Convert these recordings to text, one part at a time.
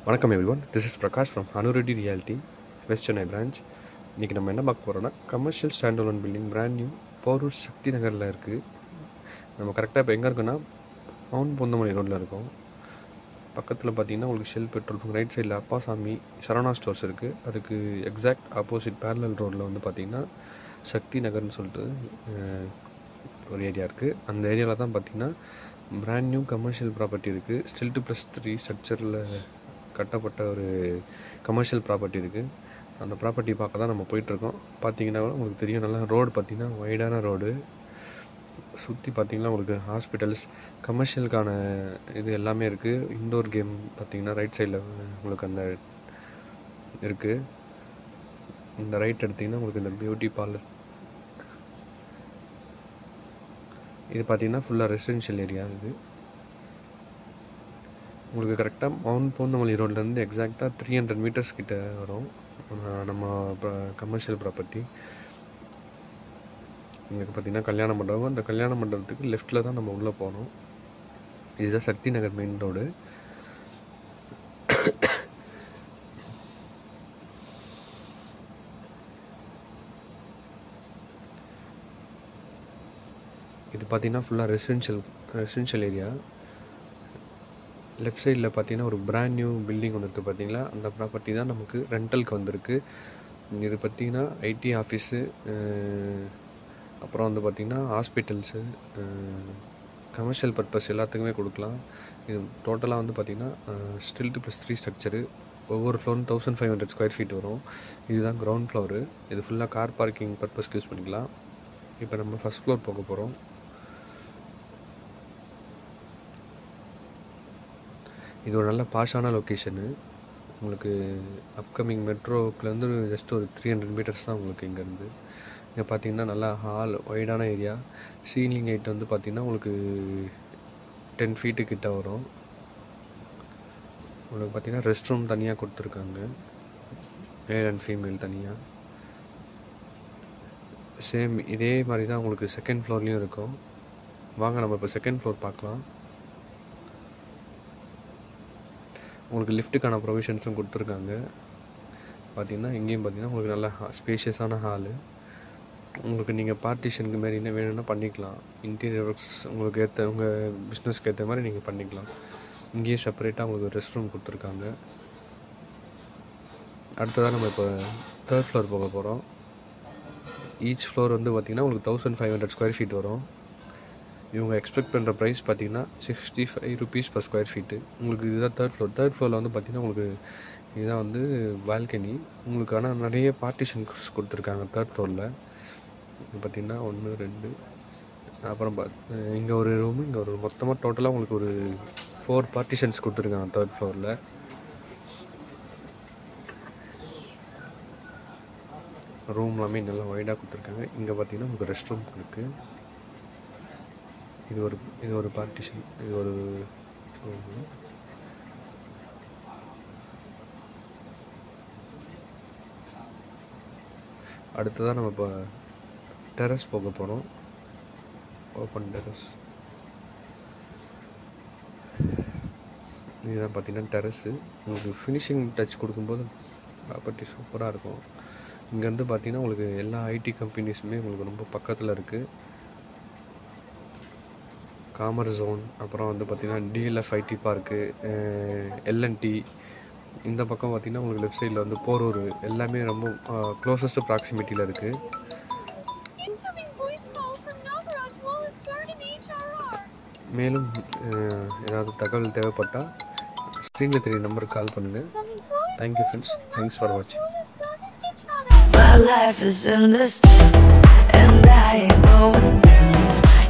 வணக்கம் everyone, this is Prakash from Anureddy reality west Chennai branch. இன்றைக்கி நம்ம என்ன பார்க்க போகிறோன்னா, commercial stand alone building brand new Porur Sakthi நகரில் இருக்குது. நம்ம கரெக்டாக இப்போ எங்கே இருக்குன்னா, மவுண்ட் பொந்தமல்லி ரோட்டில் இருக்கோம். பக்கத்தில் பார்த்தீங்கன்னா உங்களுக்கு ஷெல் பெட்ரோல் பங்க், ரைட் சைடில் அப்பாசாமி சரவணா ஸ்டோர்ஸ் இருக்குது. அதுக்கு எக்ஸாக்ட் ஆப்போசிட் பேரலல் ரோட்டில் வந்து பார்த்திங்கன்னா சக்தி நகர்னு சொல்லிட்டு ஒரு ஏரியா இருக்குது. அந்த ஏரியாவில் தான் பார்த்திங்கன்னா பிராண்ட் நியூ கமர்ஷியல் ப்ராப்பர்ட்டி இருக்குது. ஸ்டில்ட்டு +3 ஸ்ட்ரக்சரில் கட்டப்பட்ட ஒரு கமர்ஷியல் ப்ராப்பர்ட்டி இருக்குது. அந்த ப்ராப்பர்ட்டி பார்க்க தான் நம்ம போயிட்டுருக்கோம். பார்த்தீங்கன்னா உங்களுக்கு தெரியும், நல்லா ரோடு பார்த்திங்கன்னா வைடான ரோடு. சுற்றி பார்த்திங்கன்னா உங்களுக்கு ஹாஸ்பிட்டல்ஸ், கமர்ஷியலுக்கான இது எல்லாமே இருக்குது. இன்டோர் கேம் பார்த்திங்கன்னா ரைட் சைடில் உங்களுக்கு அந்த இருக்குது. இந்த ரைட் எடுத்திங்கன்னா உங்களுக்கு இந்த பியூட்டி பார்லர். இது பார்த்திங்கன்னா ஃபுல்லாக ரெசிடென்ஷியல் ஏரியா. இது உங்களுக்கு கரெக்டாக மவுண்ட் பூந்தமல்லி ரோட்லேருந்து எக்ஸாக்டாக 300 மீட்டர்ஸ் கிட்ட வரும் நம்ம கமர்ஷியல் ப்ராப்பர்ட்டி. இங்கே பார்த்திங்கன்னா கல்யாண மண்டபம். அந்த கல்யாண மண்டபத்துக்கு லெஃப்ட்டில் தான் நம்ம உள்ளே போகணும். இதுதான் சக்தி நகர் மெயின் ரோடு. இது பார்த்திங்கன்னா ஃபுல்லாக ரெசிடென்ஷியல் ஏரியா. லெஃப்ட் சைடில் பார்த்தீங்கன்னா ஒரு பிராண்ட் நியூ பில்டிங் ஒன்று இருக்குது. பார்த்தீங்களா, அந்த ப்ராப்பர்ட்டி தான் நமக்கு ரெண்டலுக்கு வந்திருக்கு. இது பார்த்திங்கன்னா ஐடி ஆஃபீஸு, அப்புறம் வந்து பார்த்திங்கன்னா ஹாஸ்பிட்டல்ஸு, கமர்ஷியல் பர்பஸ் எல்லாத்துக்குமே கொடுக்கலாம். இது டோட்டலாக வந்து பார்த்திங்கன்னா ஸ்டில்ட்டு +3 ஸ்ட்ரக்சரு. ஒவ்வொரு ஃப்ளோரும் 1500 ஸ்கொயர் ஃபீட் வரும். இதுதான் கிரவுண்ட் ஃப்ளோரு. இது ஃபுல்லாக கார் பார்க்கிங் பர்பஸ்க்கு யூஸ் பண்ணிக்கலாம். இப்போ நம்ம ஃபஸ்ட் ஃப்ளோர் போக போகிறோம். இது ஒரு நல்ல பாஷான லொக்கேஷனு. உங்களுக்கு அப்கமிங் மெட்ரோக்குலேருந்து ஜஸ்ட் ஒரு 300 மீட்டர்ஸ் தான் உங்களுக்கு இங்கேருந்து. இங்கே பார்த்தீங்கன்னா நல்லா ஹால், வைடான ஏரியா. சீலிங் ஹைட் வந்து பார்த்திங்கன்னா உங்களுக்கு 10 ஃபீட்டு கிட்ட வரும். உங்களுக்கு பார்த்திங்கன்னா ரெஸ்ட் ரூம் தனியாக கொடுத்துருக்காங்க, மேல் அண்ட் ஃபீமேல் தனியாக. சேம் இதே மாதிரி தான் உங்களுக்கு செகண்ட் ஃப்ளோர்லேயும் இருக்கும். வாங்க நம்ம இப்போ செகண்ட் ஃப்ளோர் பார்க்கலாம். உங்களுக்கு லிஃப்ட்டுக்கான ப்ரொவிஷன்ஸும் கொடுத்துருக்காங்க. பார்த்திங்கன்னா இங்கேயும் பார்த்திங்கன்னா உங்களுக்கு நல்ல ஸ்பேஷியஸான ஹாலு. உங்களுக்கு நீங்கள் பார்ட்டிஷனுக்கு மாரி என்ன வேணும்னா பண்ணிக்கலாம். இன்டீரியர் ஒர்க்ஸ் உங்களுக்கு ஏற்ற, உங்கள் பிஸ்னஸ்க்கு ஏற்ற மாதிரி நீங்கள் பண்ணிக்கலாம். இங்கேயே செப்பரேட்டாக உங்களுக்கு ரெஸ்ட் ரூம் கொடுத்துருக்காங்க. அடுத்ததாக நம்ம இப்போ தேர்ட் ஃப்ளோர் போக போகிறோம். ஈச் ஃப்ளோர் வந்து பார்த்திங்கன்னா உங்களுக்கு 1500 ஸ்கொயர் ஃபீட் வரும். இவங்க எக்ஸ்பெக்ட் பண்ணுற ப்ரைஸ் பார்த்திங்கன்னா 65 rupees per ஸ்கொயர் ஃபீட்டு. உங்களுக்கு இதுதான் தேர்ட் ஃப்ளோர். தேர்ட் ஃப்ளோரில் வந்து பார்த்திங்கன்னா உங்களுக்கு இதுதான் வந்து பால்கனி. உங்களுக்கு ஆனால் நிறைய பார்ட்டிஷன்ஸ் கொடுத்துருக்காங்க தேர்ட் ஃப்ளோரில். பார்த்திங்கன்னா 1 2 அப்புறம் இங்கே ஒரு ரூமு, இங்கே ஒரு மொத்தமாக டோட்டலாக உங்களுக்கு ஒரு 4 பார்ட்டிஷன்ஸ் கொடுத்துருக்காங்க தேர்ட் ஃப்ளோரில். ரூம் எல்லாமே நல்லா வைடாக கொடுத்துருக்காங்க. இங்கே பார்த்திங்கன்னா உங்களுக்கு ரெஸ்ட் ரூம் இருக்குது. இது ஒரு பார்ட்டிஷன், இது ஒரு ரூமு. அடுத்ததான் நம்ம இப்போ டெரஸ் போக போகிறோம். Open terrace. இதுதான் பார்த்திங்கன்னா டெரஸு. உங்களுக்கு ஃபினிஷிங் டச் கொடுக்கும்போது ப்ராப்பர்ட்டி சூப்பராக இருக்கும். இங்கேருந்து பார்த்திங்கன்னா உங்களுக்கு எல்லா ஐடி கம்பெனிஸுமே உங்களுக்கு ரொம்ப பக்கத்தில் இருக்குது. காமர்ஸ் ஜோன், அப்புறம் வந்து பார்த்திங்கன்னா டிஎல்எஃப் ஐடி பார்க்கு, எல்என்டி. இந்த பக்கம் பார்த்திங்கன்னா உங்களுக்கு லெஃப்ட் சைடில் வந்து போரூர், எல்லாமே ரொம்ப க்ளோசஸ்ட் ப்ராக்சிமிட்டியில் இருக்குது. மேலும் ஏதாவது தகவல் தேவைப்பட்டால் ஸ்க்ரீனில் தெரிய நம்பருக்கு கால் பண்ணுங்கள். தேங்க்யூ ஃப்ரெண்ட்ஸ், தேங்க்ஸ் ஃபார் வாட்சிங். My life is endless and I know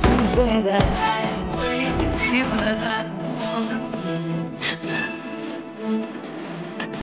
you think that